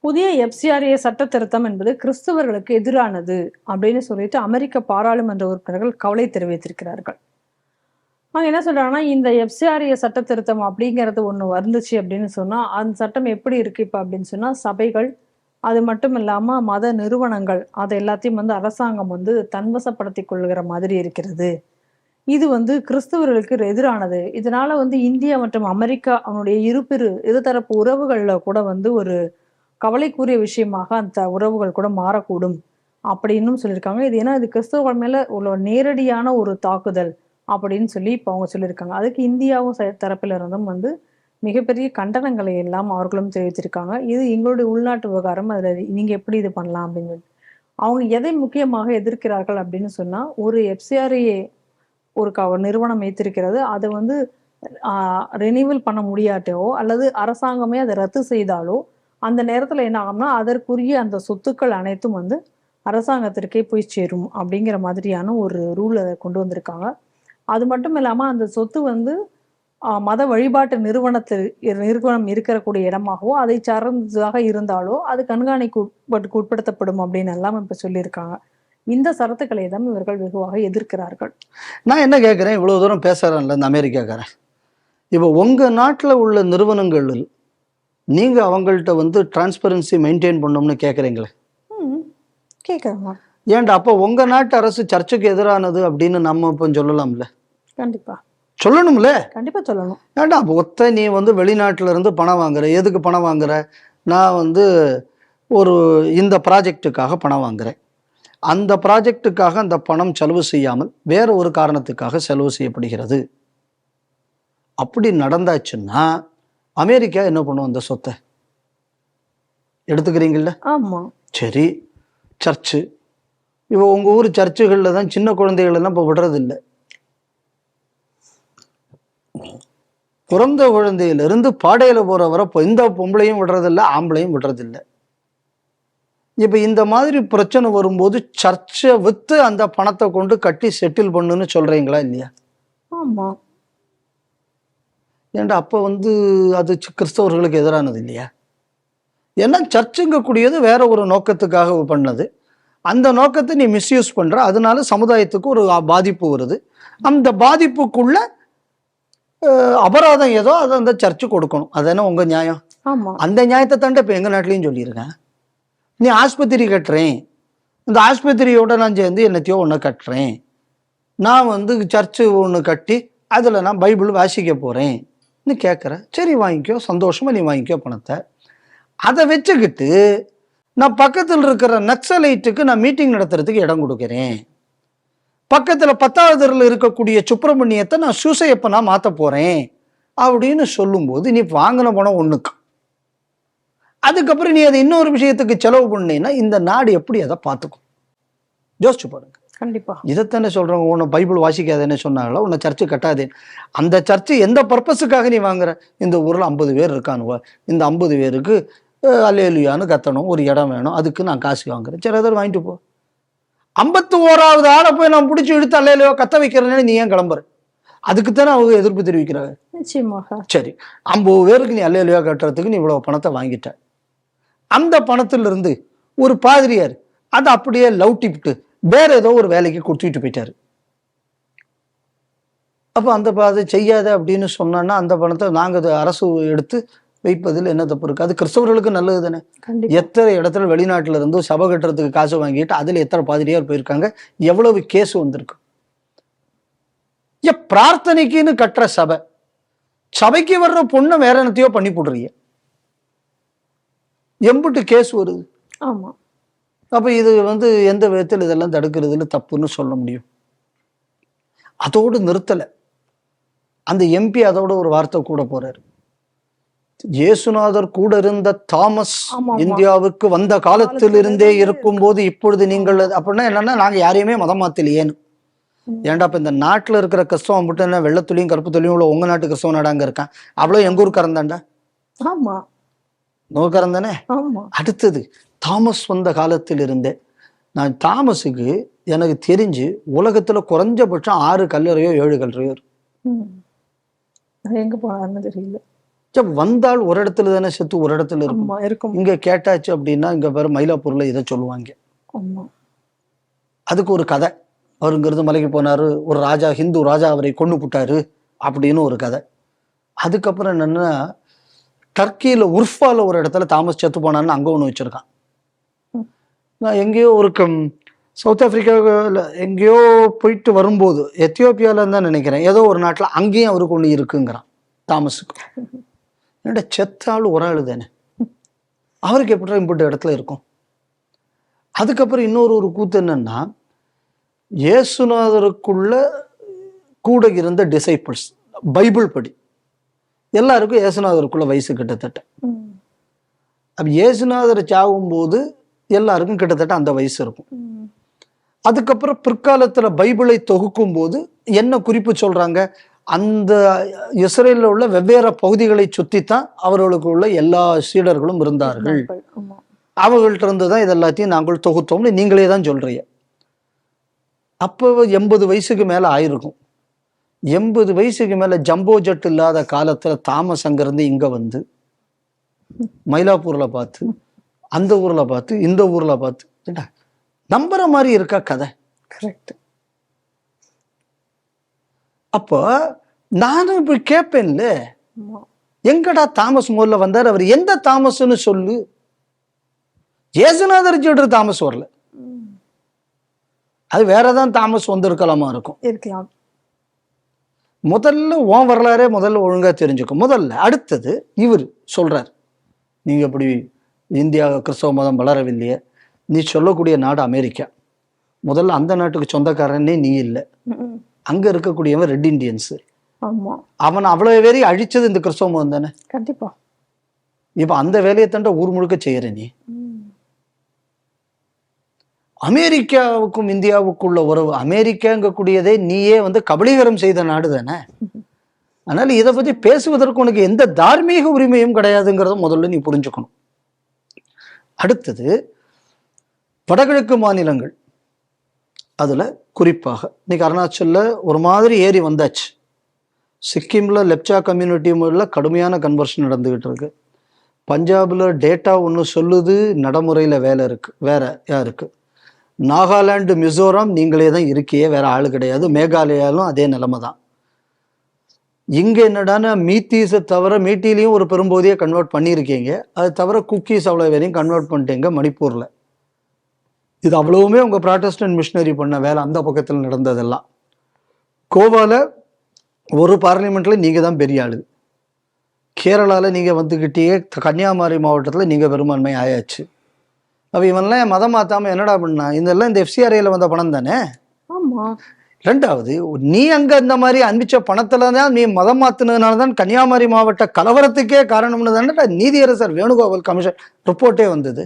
புதிய எஃப்சிஆர்ஏ சட்ட திருத்தம் என்பது கிறிஸ்தவர்களுக்கு எதிரானது அப்படின்னு சொல்லிட்டு அமெரிக்க பாராளுமன்ற உறுப்பினர்கள் கவலை தெரிவித்திருக்கிறார்கள். அவங்க என்ன சொல்றாங்கன்னா, இந்த எஃப்சிஆர்ஏ சட்ட திருத்தம் அப்படிங்கிறது ஒண்ணு வந்துச்சு அப்படின்னு சொன்னா, அந்த சட்டம் எப்படி இருக்கு இப்ப அப்படின்னு சொன்னா, சபைகள், அது மட்டும் இல்லாம மத நிறுவனங்கள், அது எல்லாத்தையும் அரசாங்கம் தன்வசப்படுத்திக் கொள்கிற மாதிரி இருக்கிறது. இது கிறிஸ்தவர்களுக்கு எதிரானது. இதனால இந்தியா மற்றும் அமெரிக்கா அவனுடைய இருதரப்பு உறவுகள்ல கூட ஒரு கவலைக்குரிய விஷயமாக அந்த உறவுகள் கூட மாறக்கூடும் அப்படின்னும் சொல்லியிருக்காங்க. இது ஏன்னா இது கிறிஸ்தவர்கள் மேல உள்ள நேரடியான ஒரு தாக்குதல் அப்படின்னு சொல்லி இப்போ அவங்க சொல்லியிருக்காங்க. அதுக்கு இந்தியாவும் தரப்பில இருந்தும் மிகப்பெரிய கண்டனங்களை எல்லாம் அவர்களும் தெரிவிச்சிருக்காங்க. இது எங்களுடைய உள்நாட்டு விவகாரம். அதுல நீங்க எப்படி இது பண்ணலாம் அப்படின்னு சொல்லி. அவங்க எதை முக்கியமாக எதிர்க்கிறார்கள் அப்படின்னு சொன்னா, ஒரு எஃப்சிஆர்ஏ ஒரு நிறுவனம் வைத்திருக்கிறது. அதை ரினிவல் பண்ண முடியாட்டோ அல்லது அரசாங்கமே அதை ரத்து செய்தாலோ அந்த நேரத்துல என்ன ஆகும்னா, அதற்குரிய அந்த சொத்துக்கள் அனைத்தும் அரசாங்கத்திற்கே போய் சேரும் அப்படிங்கிற மாதிரியான ஒரு ரூல கொண்டு வந்திருக்காங்க. அது மட்டும் இல்லாம அந்த சொத்து மத வழிபாட்டு நிறுவனம் இருக்கக்கூடிய இடமாகவோ, அதை சார்ந்ததாக இருந்தாலோ அது கண்காணிக்கு உட்படுத்தப்படும் அப்படின்னு எல்லாம் இப்ப சொல்லியிருக்காங்க. இந்த சரத்துக்களை தான் இவர்கள் வெகுவாக எதிர்க்கிறார்கள். நான் என்ன கேட்கிறேன், இவ்வளவு தூரம் பேசுறேன்ல இந்த அமெரிக்காக்காரன், இப்போ உங்க நாட்டுல உள்ள நிறுவனங்களில் நீங்க அவங்கள்ட்ட டிரான்ஸ்பரன்சி மெயின்டைன் பண்ணணும்னு கேட்குறீங்களே? கேட்குறாங்க. ஏன்டா அப்போ உங்க நாட்டு அரசு சர்ச்சுக்கு எதிரானது அப்படின்னு நம்ம இப்போ சொல்லலாம்ல? கண்டிப்பா சொல்லணும்ல. கண்டிப்பா சொல்லணும். ஏன்டா ஒத்த நீ வெளிநாட்டுல இருந்து பணம் வாங்குற, எதுக்கு பணம் வாங்குற? நான் ஒரு இந்த ப்ராஜெக்டுக்காக பணம் வாங்குறேன், அந்த ப்ராஜெக்டுக்காக அந்த பணம் செலவு செய்யாமல் வேற ஒரு காரணத்துக்காக செலவு செய்யப்படுகிறது. அப்படி நடந்தாச்சுன்னா அமெரிக்கா என்ன பண்ணும்? அந்த சொத்தை எடுத்துக்கிறீங்கல்ல? ஆமா. சரி, சர்ச்சு, இப்போ உங்க ஊர் சர்ச்சுகள்ல தான் சின்ன குழந்தைகள் எல்லாம் இப்போ விடுறதில்லை. பிறந்த குழந்தையிலிருந்து பாடையில போற வர இந்த பொம்பளையும் விடுறதில்லை, ஆம்பளையும் விடுறதில்லை. இப்ப இந்த மாதிரி பிரச்சனை வரும்போது சர்ச்சை வித்து அந்த பணத்தை கொண்டு கட்டி செட்டில் பண்ணுன்னு சொல்றீங்களா இல்லையா? ஆமா. ஏன்டா அப்ப அது கிறிஸ்தவர்களுக்கு எதிரானது இல்லையா? ஏன்னா சர்ச்சுங்க கூடியது வேற ஒரு நோக்கத்துக்காக பண்ணது. அந்த நோக்கத்தை நீ மிஸ்யூஸ் பண்ற, அதனால சமுதாயத்துக்கு ஒரு பாதிப்பு வருது. அந்த பாதிப்புக்குள்ள அபராதம் ஏதோ அதை அந்த சர்ச்சு கொடுக்கணும். அதானே உங்க நியாயம்? அந்த நியாயத்தை தாண்ட இப்ப எங்க நாட்டிலையும் சொல்லியிருக்கேன். நீ ஆஸ்பத்திரி கட்டுறேன், இந்த ஆஸ்பத்திரியோட நான் சேர்ந்து என்னத்தையோ ஒன்று கட்டுறேன், நான் சர்ச்சு ஒன்று கட்டி அதில் நான் பைபிள் வாசிக்க போகிறேன் கேட்குறேன். சரி வாங்கிக்கோ, சந்தோஷமா நீ வாங்கிக்கோ பணத்தை. அதை வச்சுக்கிட்டு நான் பக்கத்தில் இருக்கிற நக்சலைட்டுக்கு நான் மீட்டிங் நடத்துறதுக்கு இடம் கொடுக்குறேன், பக்கத்தில் 10வது தெருவில் இருக்கக்கூடிய சுப்பிரமணியத்தை நான் சூசையப்பனா மாற்ற போகிறேன் அப்படின்னு சொல்லும்போது நீ வாங்கின பணம் ஒன்றுக்கு, அதுக்கப்புறம் நீ அதை இன்னொரு விஷயத்துக்கு செலவு பண்ணீங்கன்னா இந்த நாடு எப்படி அதை பார்த்துக்கும்? யோசிச்சு பாருங்க. கண்டிப்பா இதைத்தானே சொல்றவங்க, உன்னை பைபிள் வாசிக்காதேன்னு சொன்னாங்களா, உன்னை சர்ச்சு கட்டாதே. அந்த சர்ச்சு எந்த பர்பஸுக்காக நீ வாங்குற? இந்த ஊர்ல 50 பேர் இருக்கானுவ, இந்த 50 பேருக்கு அல்லேலுயான்னு கத்தணும், ஒரு இடம் வேணும், அதுக்கு நான் காசு வாங்குறேன். சரி, அதை வாங்கிட்டு போ. 51வது ஆளை போய் நான் பிடிச்சி இழுத்து அல்லேலுயா கத்த வைக்கிறேன்னு நீ ஏன் கிளம்புற? அதுக்குத்தானே அவங்க எதிர்ப்பு தெரிவிக்கிறாங்க. நிச்சயமாக. சரி, 50 பேருக்கு நீ அல்லேலுயா கட்டுறதுக்கு நீ இவ்வளவு பணத்தை வாங்கிட்ட. அந்த பணத்திலிருந்து ஒரு பாதிரியார் அதை அப்படியே லவுட்டிவிட்டு வேற ஏதோ ஒரு வேலைக்கு கொடுத்துட்டு போயிட்டாரு. அப்ப அந்த அதை செய்யாத அப்படின்னு சொன்னா அந்த பணத்தை நாங்க அரசு எடுத்து வைப்பதில் என்ன தப்பு இருக்கு? அது கிறிஸ்தவர்களுக்கு நல்லது தானே. எத்தனை இடத்துல வெளிநாட்டுல இருந்து சபை கட்டுறதுக்கு காசு வாங்கிட்டு அதுல எத்தனை பாதிரியார் போயிருக்காங்க, எவ்வளவு கேஸ் வந்திருக்கு. பிரார்த்தனைக்குன்னு கட்டுற சபைக்கு வர்ற பொண்ணை வேற என்னத்தையோ பண்ணி போடுறீங்க, எம்பிட்டு கேஸ் வருது. ஆமா. அப்ப இது எந்த விதத்தில் இதெல்லாம் தடுக்கிறதுல தப்புன்னு சொல்ல முடியும்? அதோடு நிறுத்தல, அந்த எம்பி அதோட ஒரு வார்த்தை கூட போறாரு. இயேசுநாதர் கூட இருந்த தாமஸ் இந்தியாவுக்கு வந்த காலத்தில் இருந்தே இருக்கும் போது இப்பொழுது நீங்கள் அப்படின்னா என்னன்னா, நாங்க யாரையுமே மதம் மாத்தலையேன்னு. ஏன்டா இப்ப இந்த நாட்டுல இருக்கிற கிறிஸ்தவம் மட்டும் என்ன வெள்ளத்துலையும் கருப்பு தொழியும் உள்ள உங்க நாட்டு கிறிஸ்தவ நாடாங்க இருக்கான், அவ்வளவு எங்க ஊருக்காரன் தான்டா. ஆமா, நோக்காரன் தானே. அடுத்தது தாமஸ் வந்த காலத்தில் இருந்தே, நான் தாமஸுக்கு எனக்கு தெரிஞ்சு உலகத்துல குறைஞ்சபட்சம் 6 கல்லறையோ 7 கல்லறையோ எங்க போனாருன்னு தெரியல. வந்தால் ஒரு இடத்துல தானே செத்து ஒரு இடத்துல இருக்கும். இங்க கேட்டாச்சு அப்படின்னா இங்க வேற மயிலாப்பூர்ல இதை சொல்லுவாங்க. அதுக்கு ஒரு கதை. அவருங்கிறது மலைக்கு போனாரு, ஒரு ராஜா, ஹிந்து ராஜா அவரை கொண்டு போட்டாரு அப்படின்னு ஒரு கதை. அதுக்கப்புறம் என்னன்னா, டர்க்கியில உர்ஃபால ஒரு இடத்துல தாமஸ் செத்து போனான்னு அங்க ஒண்ணு வச்சிருக்கான். நான் எங்கேயோ ஒரு சவுத் ஆப்பிரிக்காவில் எங்கேயோ போயிட்டு வரும்போது, எத்தியோப்பியால தான் நினைக்கிறேன், ஏதோ ஒரு நாட்டில் அங்கேயும் அவருக்கு ஒண்ணு இருக்குங்கிறான் தாமஸுக்கு. என்னடா செத்தாள் ஒரு ஆளு தானே, அவருக்கு எப்படி இப்படி இடத்துல இருக்கும். அதுக்கப்புறம் இன்னொரு கூத்து என்னன்னா, இயேசுநாதருக்குள்ள கூட இருந்த டிசைபிள்ஸ் பைபிள் படி எல்லாருக்கும் இயேசுநாதருக்குள்ள வயசு கிட்டத்தட்ட. அப்ப இயேசுநாதர் சாகும் போது எல்லாருக்கும் கிட்டத்தட்ட அந்த வயசு இருக்கும். அதுக்கப்புறம் பிற்காலத்துல பைபிளை தொகுக்கும் போது என்ன குறிப்பு சொல்றாங்க, அந்த இஸ்ரேலில் உள்ள வெவ்வேறு பகுதிகளை சுத்தித்தான் அவர்களுக்கு உள்ள எல்லா சீடர்களும் இருந்தார்கள். அவங்கள்ட்ட இருந்துதான் இது எல்லாத்தையும் நாங்கள் தொகுத்தோம்னு நீங்களே தான் சொல்றீங்க. அப்போ 80 வயசுக்கு மேல ஆயிருக்கும். 80 வயசுக்கு மேல ஜம்போ ஜெட் இல்லாத காலத்துல தாமஸ் அங்கிருந்து இங்க வந்து மயிலாப்பூர்ல பார்த்து, அந்த ஊர்ல பார்த்து, இந்த ஊர்ல பார்த்து, நம்புற மாதிரி இருக்கா கதை? கரெக்ட். அப்போ நானும் இப்ப கேட்பேன்ல, எங்கடா தாமஸ் முதல்ல வந்தார், அவர் எந்த தாமஸ்ன்னு சொல்லு. இயேசுநாதர் சொல்ற தாமஸ் வரல, அது வேறதான் தாமஸ் வந்திருக்கலாமா இருக்கலாம். முதல்ல உன் வரலாறே முதல்ல ஒழுங்கா தெரிஞ்சுக்கும் முதல்ல. அடுத்தது இவர் சொல்றார், நீங்க இப்படி இந்தியா கிறிஸ்தவ மதம் வளரவில்லையே, நீ சொல்லக்கூடிய நாடு அமெரிக்கா, முதல்ல அந்த நாட்டுக்கு சொந்தக்காரனே நீ இல்லை, அங்க இருக்கக்கூடியவன் ரெட் இண்டியன்ஸ், அவன் அவ்வளவு பேரை அழிச்சது இந்த கிறிஸ்தவ மதம் தானே. கண்டிப்பா. இப்ப அந்த வேலையை தாண்ட ஊர் முழுக்க செய்யற நீ. அமெரிக்காவுக்கும் இந்தியாவுக்குள்ள உறவு, அமெரிக்காங்கக்கூடியதே நீயே வந்து கபலீகரம் செய்த நாடு தானே. அதனால இதை பத்தி பேசுவதற்கு உனக்கு எந்த தார்மீக உரிமையும் கிடையாதுங்கிறத முதல்ல நீ புரிஞ்சுக்கணும். அடுத்தது வடகிழக்கு மாநிலங்கள், அதுல குறிப்பாக இன்னைக்கு அருணாச்சல்ல ஒரு மாதிரி ஏறி வந்தாச்சு. சிக்கிம்ல லெப்சா கம்யூனிட்டி முறையில கடுமையான கன்வர்ஷன் நடந்துகிட்டு இருக்கு. பஞ்சாப்ல டேட்டா ஒன்று சொல்லுது, நடைமுறையில வேலை இருக்கு, வேற யாருக்கு. நாகாலாந்து, மிசோரம் நீங்களே தான் இருக்கியே, வேற ஆளு கிடையாது. மேகாலயாலும் அதே நிலைமை தான். இங்க என்னடானா மீத்தீஸை தவிர, மீட்டிலையும் ஒரு பெரும்போதையை கன்வெர்ட் பண்ணியிருக்கீங்க, அது தவிர குக்கீஸ் அவ்வளோ வேறையும் கன்வெர்ட் பண்ணிட்டீங்க மணிப்பூர்ல. இது அவ்வளவுமே உங்க ப்ராட்டஸ்டன்ட் மிஷினரி பண்ண வேலை, அந்த பக்கத்தில் நடந்ததெல்லாம். கோவால ஒரு பார்லிமெண்ட்ல நீங்க தான் பெரிய ஆளு. கேரளால நீங்க வந்துகிட்டே, கன்னியாகுமரி மாவட்டத்துல நீங்க பெரும்பான்மை ஆயாச்சு. அப்ப இவன்லாம் மதம் மாத்தாம என்னடா பண்ணா, இதெல்லாம் இந்த எஃப்சிஆர்ஐல வந்த பணம் தானே. ரெண்டாவது, நீ அங்க இந்த மாதிரி அனுப்பிச்ச பணத்துலதான் நீ மதம் மாத்தினதுனாலதான் கன்னியாகுமரி மாவட்ட கலவரத்துக்கே காரணம்னு தானே நீதியரசர் வேணுகோபால் கமிஷன் ரிப்போர்ட்டே வந்தது.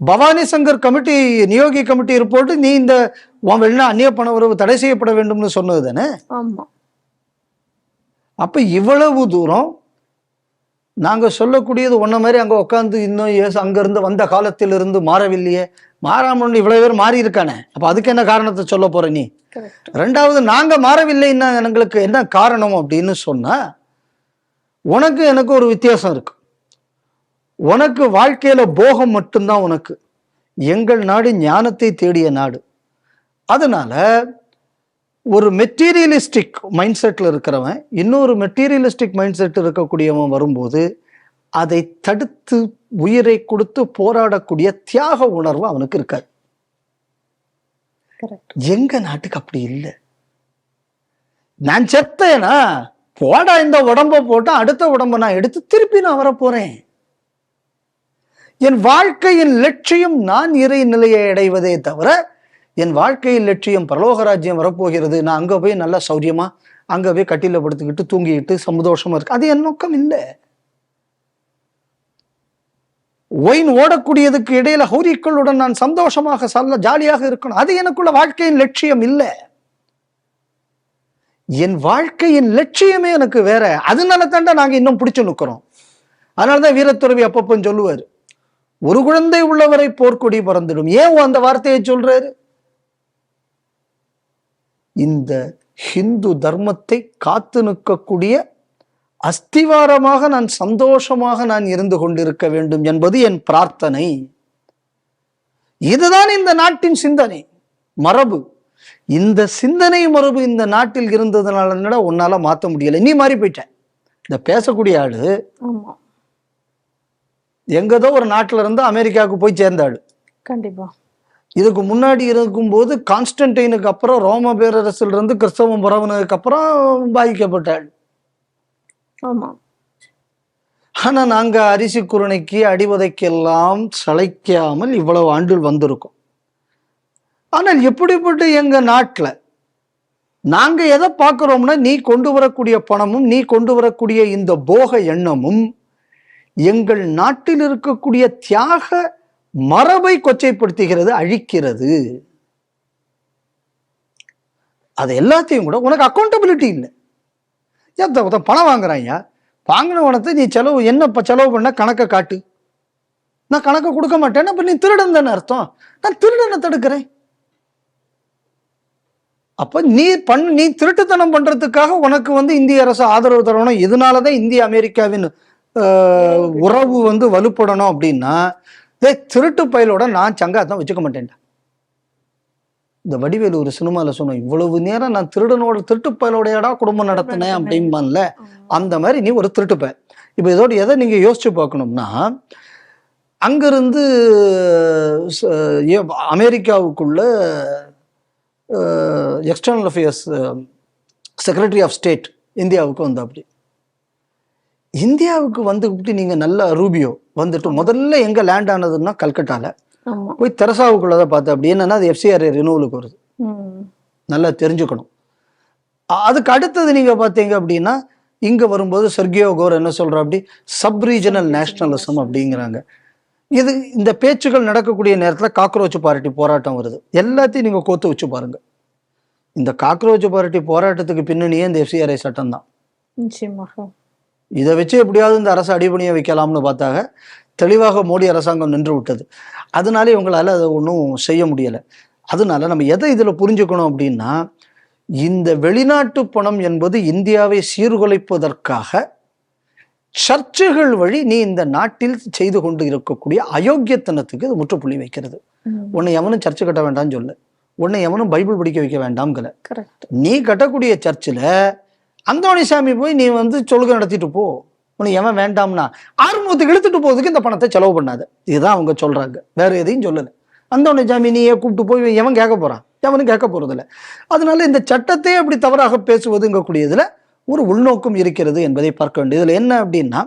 Bhavani Shankar committee, Niyogi committee report, நீ இந்த வெளிநாட்டு அந்நிய பண உறவு தடை செய்யப்பட வேண்டும்னு சொன்னது தானே. அப்ப இவ்வளவு தூரம் நாங்க சொல்லக்கூடியது ஒன்ன மாதிரி அங்க உட்காந்து இன்னும் அங்க இருந்து வந்த காலத்திலிருந்து மாறவில்லையே, மாறாமல் இவ்வளவு பேர் மாறி இருக்கானே, அப்ப அதுக்கு என்ன காரணத்தை சொல்ல போற நீ? ரெண்டாவது, நாங்க மாறவில்லைன்னா எங்களுக்கு என்ன காரணம் அப்படின்னு சொன்னா, உனக்கு எனக்கு ஒரு வித்தியாசம் இருக்கு. உனக்கு வாழ்க்கையில போகம் மட்டும்தான் உனக்கு, எங்கள் நாடு ஞானத்தை தேடிய நாடு. அதனால ஒரு மெட்டீரியலிஸ்டிக் மைண்ட் செட்ல இருக்கிறவன் இன்னொரு மெட்டீரியலிஸ்டிக் மைண்ட் செட் இருக்கக்கூடியவன் வரும்போது அதை தடுத்து உயிரை கொடுத்து போராடக்கூடிய தியாக உணர்வு அவனுக்கு இருக்காது. எங்க நாட்டுக்கு அப்படி இல்லை. நான் செத்தேனா போடா, இந்த உடம்ப போட்டா அடுத்த உடம்ப நான் எடுத்து திருப்பி நான் வரப்போறேன். என் வாழ்க்கையின் லட்சியம் நான் இறை நிலையை அடைவதே தவிர, என் வாழ்க்கையின் லட்சியம் பரலோக ராஜ்யம் வரப்போகிறது, நான் அங்க போய் நல்லா சௌரியமா அங்க போய் கட்டில படுத்துக்கிட்டு தூங்கிட்டு சந்தோஷமா இருக்கு, அது என் நோக்கம் இல்லை. ஒயின் ஓடக்கூடியதுக்கு இடையில ஹௌரிக்களுடன் நான் சந்தோஷமாக ஜாலியாக இருக்கணும், அது எனக்குள்ள வாழ்க்கையின் லட்சியம் இல்லை. என் வாழ்க்கையின் லட்சியமே எனக்கு வேற. அதனால தாண்டா நாங்க இன்னும் பிடிச்சு நிக்கிறோம். அதனாலதான் வீரத்துறவி அப்பப்போ சொல்லுவாரு, ஒரு குழந்தை உள்ளவரை போர்க்கொடி பறந்துடும். ஏன் அந்த வார்த்தையை சொல்றாரு? இந்த ஹிந்து தர்மத்தை காத்து நிற்கக்கூடிய அஸ்திவாரமாக நான் சந்தோஷமாக நான் இருந்து கொண்டிருக்க வேண்டும் என்பது என் பிரார்த்தனை. இதுதான் இந்த நாட்டின் சிந்தனை மரபு. இந்த சிந்தனை மரபு இந்த நாட்டில் இருந்ததுனால உன்னால மாற்ற முடியல. நீ மாறி போயிட்ட. இந்த பேசக்கூடிய ஆளு எங்கதோ ஒரு நாட்டில இருந்து அமெரிக்காவுக்கு போய் சேர்ந்த ஆளு. கண்டிப்பா. இதுக்கு முன்னாடி இருக்கும்போது கான்ஸ்டன்டைனுக்கு அப்புறம் ரோம பேரரசில் இருந்து கிறிஸ்தவம் பரவுனதுக்கு அப்புறம் பாதிக்கப்பட்ட ஆள். ஆமா. ஆனா நாங்க அரிசி குருணைக்கு அடிவதைக்கெல்லாம் சளைக்காமல் இவ்வளவு ஆண்டுகள் வந்திருக்கோம். ஆனால் எப்படிப்பட்ட எங்க நாட்டுல நாங்க எதை பார்க்கிறோம்னா, நீ கொண்டு வரக்கூடிய பணமும் நீ கொண்டு வரக்கூடிய இந்த போக எண்ணமும் எங்கள் நாட்டில் இருக்கக்கூடிய தியாக மரபை கொச்சைப்படுத்துகிறது, அழிக்கிறது. அது எல்லாத்தையும் கூட உனக்கு அக்கௌண்டபிலிட்டி இல்லை. ஏன் பணம் வாங்குறாங்க, வாங்கின பணத்தை நீ செலவு என்ன செலவு பண்ண கணக்கை காட்டு. நான் கணக்கை கொடுக்க மாட்டேன். அப்ப நீ திருடன் தானே அர்த்தம். நான் திருடனை தடுக்கிறேன். அப்ப நீ திருட்டுத்தனம் பண்றதுக்காக உனக்கு இந்திய அரசு ஆதரவு தரணும். இதனாலதான் இந்திய அமெரிக்காவின் உறவு வலுப்படணும் அப்படின்னா, திருட்டு பயலோட நான் சங்காத்தான் வச்சுக்க மாட்டேன்டா. இந்த வடிவேலு ஒரு சினிமால சொன்ன, இவ்வளவு நேரம் நான் திருட்டு பயலோடையடா குடும்பம் நடத்தினேன் அப்படின்பான்ல, அந்த மாதிரி நீ ஒரு திருட்டு பய. இப்ப இதோட எதை நீங்க யோசிச்சு பார்க்கணும்னா, அங்கிருந்து அமெரிக்காவுக்குள்ள external affairs secretary of state இந்தியாவுக்கு அப்படி இந்தியாவுக்கு வந்துட்டு நீங்க நல்ல ரூபியோ வந்துட்டு முதல்ல எங்க லேண்ட் ஆனதுன்னா கல்கட்டால போய் தெரசாவுக்குள்ளதான் பார்த்தேன். அப்படி என்னன்னா அது எஃப்சிஆர் ரினோவலுக்கு வருது. நல்லா தெரிஞ்சுக்கணும். அதுக்கு அடுத்தது நீங்க பாத்தீங்க அப்படின்னா, இங்க வரும்போது செர்கியோ கோர் என்ன சொல்ற, அப்படி சப் ரீஜனல் நேஷனலிசம் அப்படிங்கிறாங்க. இது இந்த பேச்சுகள் நடக்கக்கூடிய நேரத்துல காக்ரோச் பார்ட்டி போராட்டம் வருது. எல்லாத்தையும் நீங்க கோத்து வச்சு பாருங்க. இந்த காக்ரோச் பார்ட்டி போராட்டத்துக்கு பின்னணியே இந்த எஃப்சிஆர்ஐ சட்டம் தான். இதை வச்சு எப்படியாவது இந்த அரசு அடிபணிய வைக்கலாம்னு பார்த்தாக தெளிவாக மோடி அரசாங்கம் நின்று விட்டது. அதனால இவங்களால அதை ஒன்றும் செய்ய முடியலை. அதனால நம்ம எதை இதில் புரிஞ்சுக்கணும் அப்படின்னா, இந்த வெளிநாட்டு பணம் என்பது இந்தியாவை சீர்குலைப்பதற்காக சர்ச்சுகள் வழி நீ இந்த நாட்டில் செய்து கொண்டு இருக்கக்கூடிய அயோக்கியத்தனத்துக்கு இது முற்றுப்புள்ளி வைக்கிறது. உன்னை எவனும் சர்ச்சு கட்ட வேண்டாம்னு சொல்ல, உன்னை எவனும் பைபிள் படிக்க வைக்க வேண்டாம்ங்கிற. நீ கட்டக்கூடிய சர்ச்சில் அந்தோணிசாமி போய் நீ சொல்லுக நடத்திட்டு போ, உனக்கு எவன் வேண்டாம்னா ஆறுமுகத்துக்கு இழுத்துட்டு போறதுக்கு இந்த பணத்தை செலவு பண்ணாத. இதுதான் அவங்க சொல்றாங்க, வேற எதையும் சொல்லலை. அந்தோணிசாமி நீயே கூப்பிட்டு போய் எவன் கேட்க போறான்? எவனும் கேட்க போறதில்ல. அதனால இந்த சட்டத்தை அப்படி தவறாக பேசுவதுங்கக்கூடியதுல ஒரு உள்நோக்கம் இருக்கிறது என்பதை பார்க்க வேண்டியது. இதுல என்ன அப்படின்னா,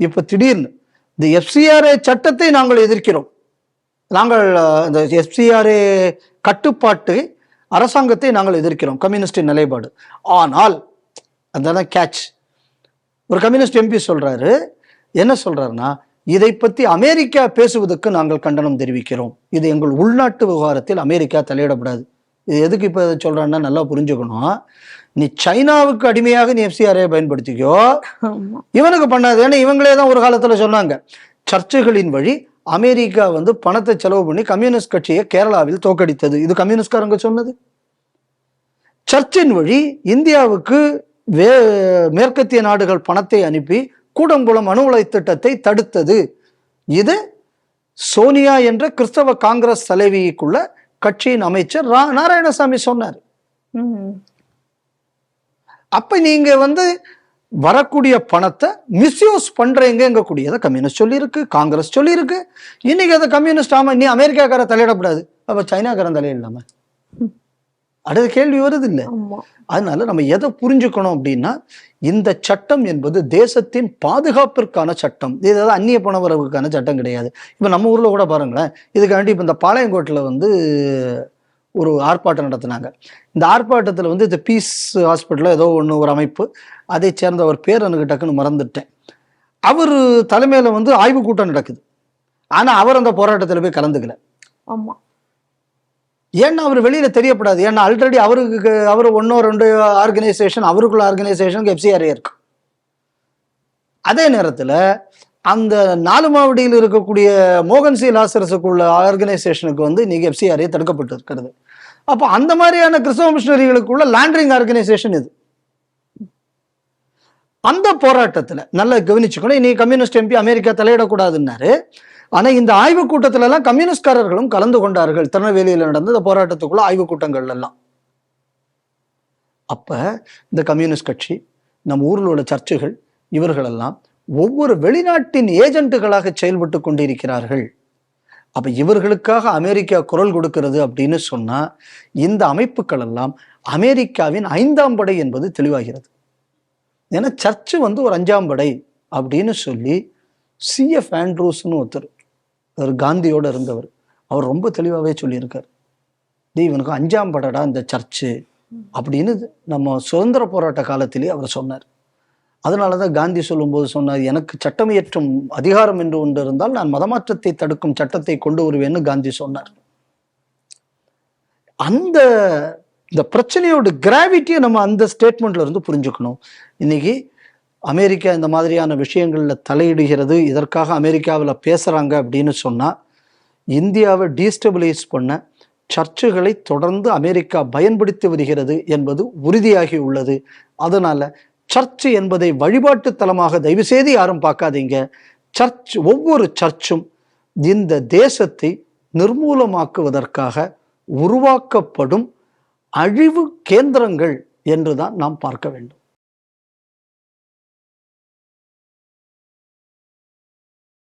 இப்ப திடீர்னு இந்த எஃப்சிஆர்ஏ சட்டத்தை நாங்கள் எதிர்க்கிறோம், நாங்கள் இந்த எஃப்சிஆர்ஏ கட்டுப்பாட்டு அரசாங்கத்தை நாங்கள் எதிர்க்கிறோம், கம்யூனிஸ்டின் நிலைப்பாடு. ஆனால் அதான் கேட்ச். ஒரு கம்யூனிஸ்ட் எம்பி சொல்றாரு, என்ன சொல்றாருன்னா, இதை பற்றி அமெரிக்கா பேசுவதற்கு நாங்கள் கண்டனம் தெரிவிக்கிறோம். இது எங்கள் உள்நாட்டு விவகாரத்தில் அமெரிக்கா தலையிடப்படாது. இது எதுக்கு இப்ப சொல்றான்னா நல்லா புரிஞ்சுக்கணும். நீ சைனாவுக்கு அடிமையாக நீ எஃப்சிஆர்ஐ பயன்படுத்திக்கோ, இவனுக்கு பண்ணாது. ஏன்னா இவங்களே தான் ஒரு காலத்துல சொன்னாங்க, சர்ச்சைகளின் வழி அமெரிக்கா பணத்தை செலவு பண்ணி கம்யூனிஸ்ட் கட்சியை கேரளாவில் தோக்கடித்தது. இது கம்யூனிஸ்ட்காரங்க சொன்னது. சர்ச்சின் வழி இந்தியாவுக்கு மேற்கத்திய நாடுகள் பணத்தை அனுப்பி கூடங்குளம் அணு உலை திட்டத்தை தடுத்தது. இது சோனியா என்ற கிறிஸ்தவ காங்கிரஸ் தலைவிக்குள்ள கட்சியின் அமைச்சர் நாராயணசாமி சொன்னார். அப்ப நீங்க வரக்கூடிய பணத்தை மிஸ்யூஸ் பண்றீங்க கூடியதை கம்யூனிஸ்ட் சொல்லியிருக்கு, காங்கிரஸ் சொல்லியிருக்கு. இன்னைக்கு அதை கம்யூனிஸ்ட் ஆமா நீ அமெரிக்காக்கார தலையிடப்படாது, அப்ப சைனாக்காரன் தலையிடலாமா? அடுத்த கேள்வி வருது இல்லை? அதனால நம்ம எதை புரிஞ்சுக்கணும் அப்படின்னா, இந்த சட்டம் என்பது தேசத்தின் பாதுகாப்பிற்கான சட்டம். இது அந்நிய பண வரவுக்கான சட்டம் கிடையாது. இப்ப நம்ம ஊர்ல கூட பாருங்களேன், இதுக்காண்டி இப்ப இந்த பாளையங்கோட்டில் ஒரு ஆர்ப்பாட்டம் நடத்தினாங்க. இந்த ஆர்ப்பாட்டத்தில் இந்த பீஸ் ஹாஸ்பிட்டல் ஏதோ ஒன்று ஒரு அமைப்பு, அதை சேர்ந்த ஒரு பேர் எனக்கு டக்குன்னு மறந்துட்டேன். அவர் தலைமையில ஆய்வு கூட்டம் நடக்குது. ஆனா அவர் அந்த போராட்டத்தில் போய் கலந்துக்கல. ஆமா, ஏன்னா அவர் வெளியில தெரியப்படாது. ஏன்னா ஆல்ரெடி அவரு ஒன்னோ ரெண்டு ஆர்கனைசேஷன், அவருக்குள்ள ஆர்கனைசேஷனுக்கு எஃப்சிஆர்ஏ இருக்கு. அதே நேரத்துல அந்த நாலுமாவடியில் இருக்கக்கூடிய மோகன் சி லாசரஸுக்குள்ள ஆர்கனைசேஷனுக்கு இன்னைக்கு எஃப்சிஆர்ஏ தடுக்கப்பட்டு இருக்கிறது. அப்போ அந்த மாதிரியான கிறிஸ்தவ மிஷனரிகளுக்குள்ள லாண்டரிங் ஆர்கனைசேஷன் இது. அந்த போராட்டத்துல நல்லா கவனிச்சுக்கணும். நீ கம்யூனிஸ்ட் எம்பி அமெரிக்கா தலையிடக்கூடாதுன்னாரு. ஆனா இந்த ஆய்வு கூட்டத்துல எல்லாம் கம்யூனிஸ்ட்காரர்களும் கலந்து கொண்டார்கள். திருநெல்வேலியில நடந்த இந்த போராட்டத்துக்குள்ள ஆய்வு கூட்டங்கள் எல்லாம். அப்ப இந்த கம்யூனிஸ்ட் கட்சி, நம்ம ஊர்ல உள்ள சர்ச்சுகள், இவர்கள் எல்லாம் ஒவ்வொரு வெளிநாட்டின் ஏஜென்ட்டுகளாக செயல்பட்டு கொண்டிருக்கிறார்கள். அப்ப இவர்களுக்காக அமெரிக்கா குரல் கொடுக்கிறது அப்படின்னு சொன்னா இந்த அமைப்புகள் எல்லாம் அமெரிக்காவின் 5ஆம் படை என்பது தெளிவாகிறது. ஏன்னா சர்ச்சு ஒரு 5ஆம் படை அப்படின்னு சொல்லி CF ஆண்ட்ரூஸ்னு ஒருத்தர், அவர் காந்தியோட இருந்தவர், அவர் ரொம்ப தெளிவாகவே சொல்லியிருக்கார். இவனுக்கு 5ஆம் படடா இந்த சர்ச்சு அப்படின்னு நம்ம சுதந்திர போராட்ட காலத்திலே அவர் சொன்னார். அதனாலதான் காந்தி சொல்லும்போது சொன்னார், எனக்கு சட்டம் இயற்றும் அதிகாரம் என்று ஒன்று இருந்தால் நான் மதமாற்றத்தை தடுக்கும் சட்டத்தை கொண்டு வருவேன்னு காந்தி சொன்னார். இந்த பிரச்சனையோட கிராவிட்டியை நம்ம அந்த ஸ்டேட்மெண்ட்ல இருந்து புரிஞ்சுக்கணும். இன்னைக்கு அமெரிக்கா இந்த மாதிரியான விஷயங்கள்ல தலையிடுகிறது, இதற்காக அமெரிக்காவில் பேசுறாங்க அப்படின்னு சொன்னா இந்தியாவை டீஸ்டபிளைஸ் பண்ண சர்ச்சுகளை தொடர்ந்து அமெரிக்கா பயன்படுத்தி வருகிறது என்பது உறுதியாகி உள்ளது. அதனால சர்ச் என்பதை வழிபாட்டு தலமாக தயவு செய்து யாரும் பார்க்காதீங்க. ஒவ்வொரு சர்ச்சும் இந்த தேசத்தை நிர்மூலமாக்குவதற்காக உருவாக்கப்படும் அழிவு கேந்திரங்கள் என்றுதான் நாம் பார்க்க வேண்டும்.